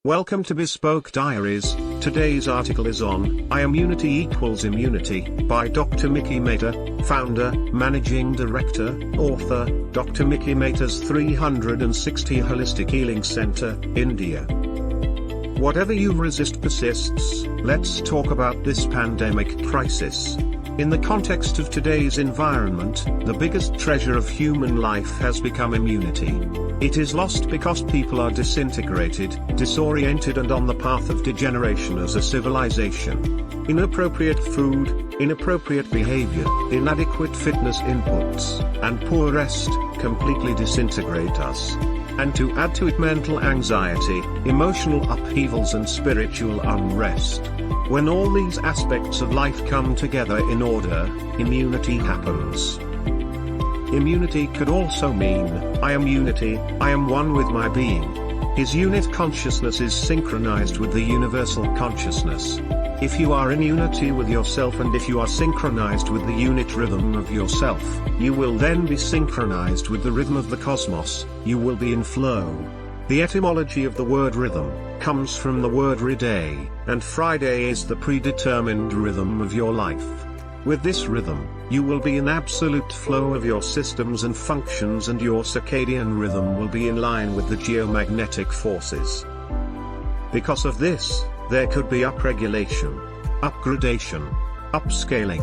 Welcome to Bespoke Diaries. Today's article is on I Am Unity Equals Immunity by Dr. Mehta, founder, managing director, author, Dr. Mehta's 360 Holistic Healing Center, India. Whatever you resist persists. Let's talk about this pandemic crisis. In the context of today's environment, the biggest treasure of human life has become immunity. It is lost because people are disintegrated, disoriented and on the path of degeneration as a civilization. Inappropriate food, inappropriate behavior, inadequate fitness inputs, and poor rest, completely disintegrate us. And to add to it mental anxiety, emotional upheavals and spiritual unrest. When all these aspects of life come together in order, immunity happens. Immunity could also mean, I am unity, I am one with my being. His unit consciousness is synchronized with the universal consciousness. If you are in unity with yourself and if you are synchronized with the unit rhythm of yourself, you will then be synchronized with the rhythm of the cosmos, you will be in flow. The etymology of the word rhythm comes from the word riday, and Friday is the predetermined rhythm of your life. With this rhythm, you will be in absolute flow of your systems and functions, and your circadian rhythm will be in line with the geomagnetic forces. Because of this, there could be upregulation, upgradation, upscaling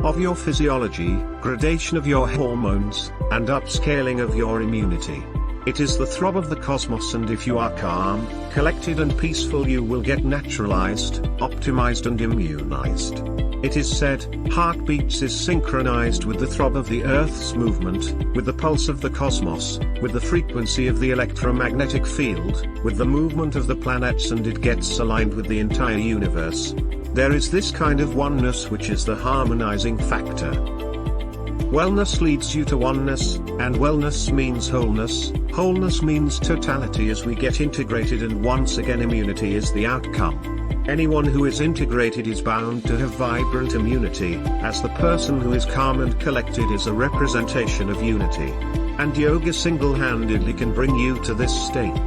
of your physiology, gradation of your hormones, and upscaling of your immunity. It is the throb of the cosmos, and if you are calm, collected and peaceful, you will get naturalized, optimized and immunized. It is said, heartbeats is synchronized with the throb of the Earth's movement, with the pulse of the cosmos, with the frequency of the electromagnetic field, with the movement of the planets, and it gets aligned with the entire universe. There is this kind of oneness which is the harmonizing factor. Wellness leads you to oneness, and wellness means wholeness. Wholeness means totality as we get integrated, and once again immunity is the outcome. Anyone who is integrated is bound to have vibrant immunity, as the person who is calm and collected is a representation of unity. And yoga single-handedly can bring you to this state.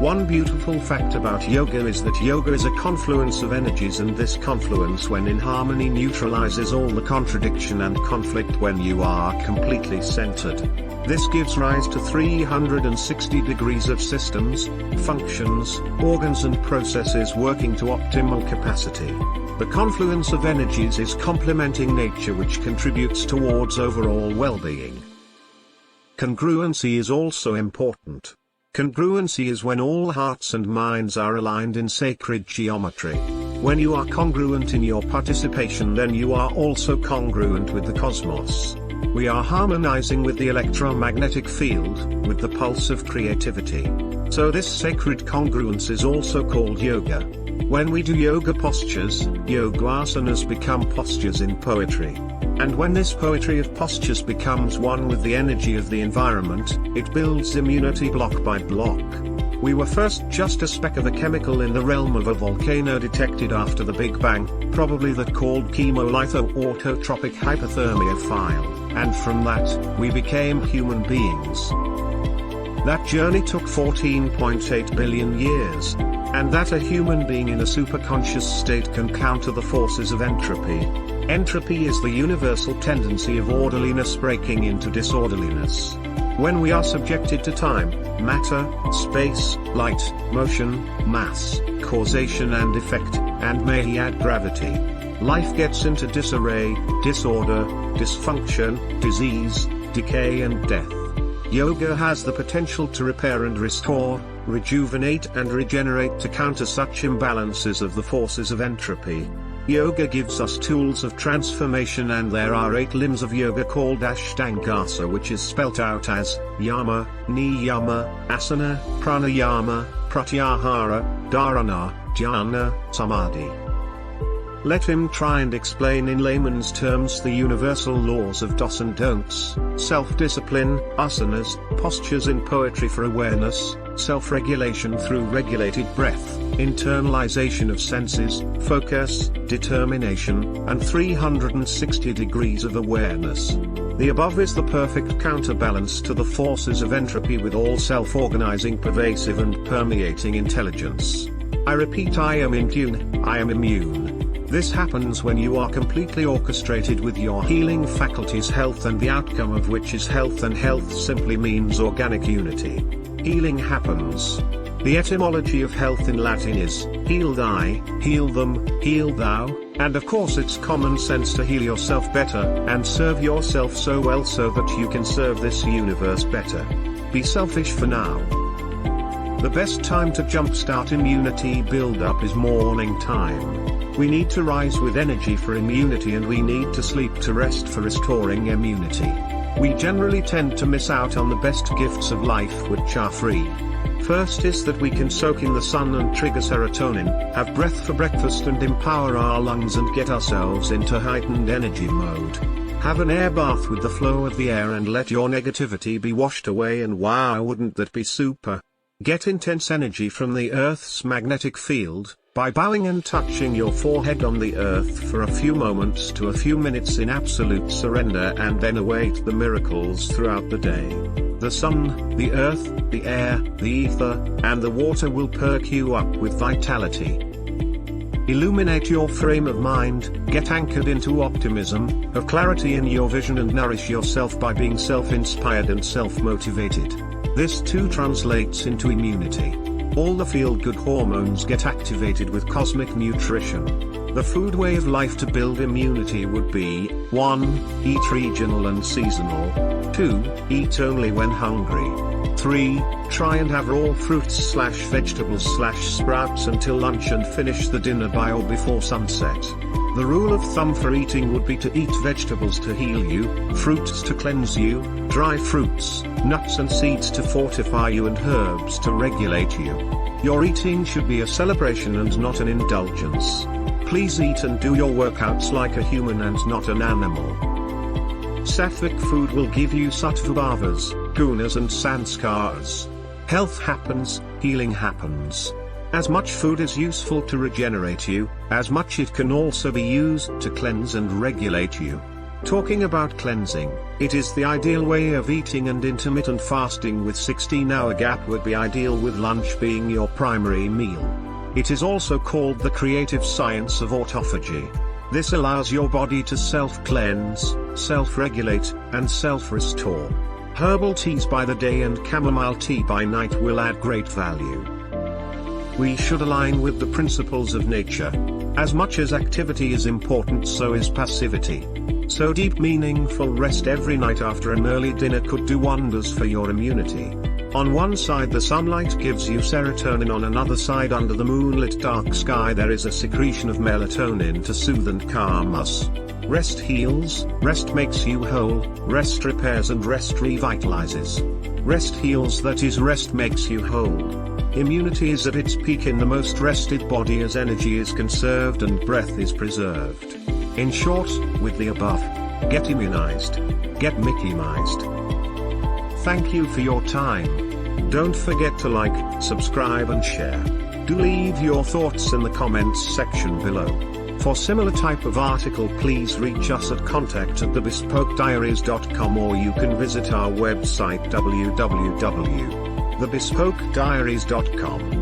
One beautiful fact about yoga is that yoga is a confluence of energies, and this confluence when in harmony neutralizes all the contradiction and conflict when you are completely centered. This gives rise to 360 degrees of systems, functions, organs and processes working to optimal capacity. The confluence of energies is complementing nature, which contributes towards overall well-being. Congruency is also important. Congruency is when all hearts and minds are aligned in sacred geometry. When you are congruent in your participation, then you are also congruent with the cosmos. We are harmonizing with the electromagnetic field, with the pulse of creativity. So this sacred congruence is also called yoga. When we do yoga postures, yoga asanas become postures in poetry. And when this poetry of postures becomes one with the energy of the environment, it builds immunity block by block. We were first just a speck of a chemical in the realm of a volcano detected after the Big Bang, probably that called chemolitho-autotropic hypothermia file, and from that, we became human beings. That journey took 14.8 billion years. And that a human being in a superconscious state can counter the forces of entropy. Entropy is the universal tendency of orderliness breaking into disorderliness. When we are subjected to time, matter, space, light, motion, mass, causation and effect, and may he add gravity, life gets into disarray, disorder, dysfunction, disease, decay and death. Yoga has the potential to repair and restore, rejuvenate and regenerate to counter such imbalances of the forces of entropy. Yoga gives us tools of transformation, and there are 8 limbs of yoga called Ashtangasa, which is spelt out as Yama, Niyama, Asana, Pranayama, Pratyahara, Dharana, Dhyana, Samadhi. Let him try and explain in layman's terms the universal laws of do's and don'ts, self-discipline, asanas, postures in poetry for awareness, self-regulation through regulated breath, internalization of senses, focus, determination, and 360 degrees of awareness. The above is the perfect counterbalance to the forces of entropy with all self-organizing, pervasive and permeating intelligence. I repeat, I am in tune, I am immune. This happens when you are completely orchestrated with your healing faculties, health, and the outcome of which is health, and health simply means organic unity. Healing happens. The etymology of health in Latin is, heal I, heal them, heal thou, and of course it's common sense to heal yourself better, and serve yourself so well so that you can serve this universe better. Be selfish for now. The best time to jumpstart immunity build-up is morning time. We need to rise with energy for immunity, and we need to sleep to rest for restoring immunity. We generally tend to miss out on the best gifts of life, which are free. First is that we can soak in the sun and trigger serotonin, have breath for breakfast and empower our lungs and get ourselves into heightened energy mode. Have an air bath with the flow of the air and let your negativity be washed away, and wow, wouldn't that be super? Get intense energy from the Earth's magnetic field, by bowing and touching your forehead on the earth for a few moments to a few minutes in absolute surrender, and then await the miracles throughout the day. The sun, the earth, the air, the ether, and the water will perk you up with vitality. Illuminate your frame of mind, get anchored into optimism, have clarity in your vision, and nourish yourself by being self-inspired and self-motivated. This too translates into immunity. All the feel-good hormones get activated with cosmic nutrition. The food way of life to build immunity would be, 1. Eat regional and seasonal. 2. Eat only when hungry. 3. Try and have raw fruits/vegetables/sprouts until lunch and finish the dinner by or before sunset. The rule of thumb for eating would be to eat vegetables to heal you, fruits to cleanse you, dry fruits, nuts and seeds to fortify you, and herbs to regulate you. Your eating should be a celebration and not an indulgence. Please eat and do your workouts like a human and not an animal. Sattvic food will give you sattva bhavas, gunas and sanskars. Health happens, healing happens. As much food is useful to regenerate you, as much it can also be used to cleanse and regulate you. Talking about cleansing, it is the ideal way of eating, and intermittent fasting with 16-hour gap would be ideal, with lunch being your primary meal. It is also called the creative science of autophagy. This allows your body to self-cleanse, self-regulate, and self-restore. Herbal teas by the day and chamomile tea by night will add great value. We should align with the principles of nature. As much as activity is important, so is passivity. So deep meaningful rest every night after an early dinner could do wonders for your immunity. On one side the sunlight gives you serotonin, on another side under the moonlit dark sky there is a secretion of melatonin to soothe and calm us. Rest heals, rest makes you whole, rest repairs and rest revitalizes. Rest heals, that is, rest makes you whole. Immunity is at its peak in the most rested body as energy is conserved and breath is preserved. In short, with the above, get immunized. Get Mickey-mized. Thank you for your time. Don't forget to like, subscribe and share. Do leave your thoughts in the comments section below. For similar type of article, please reach us at contact@thebespokediaries.com, or you can visit our website www.thebespokediaries.com.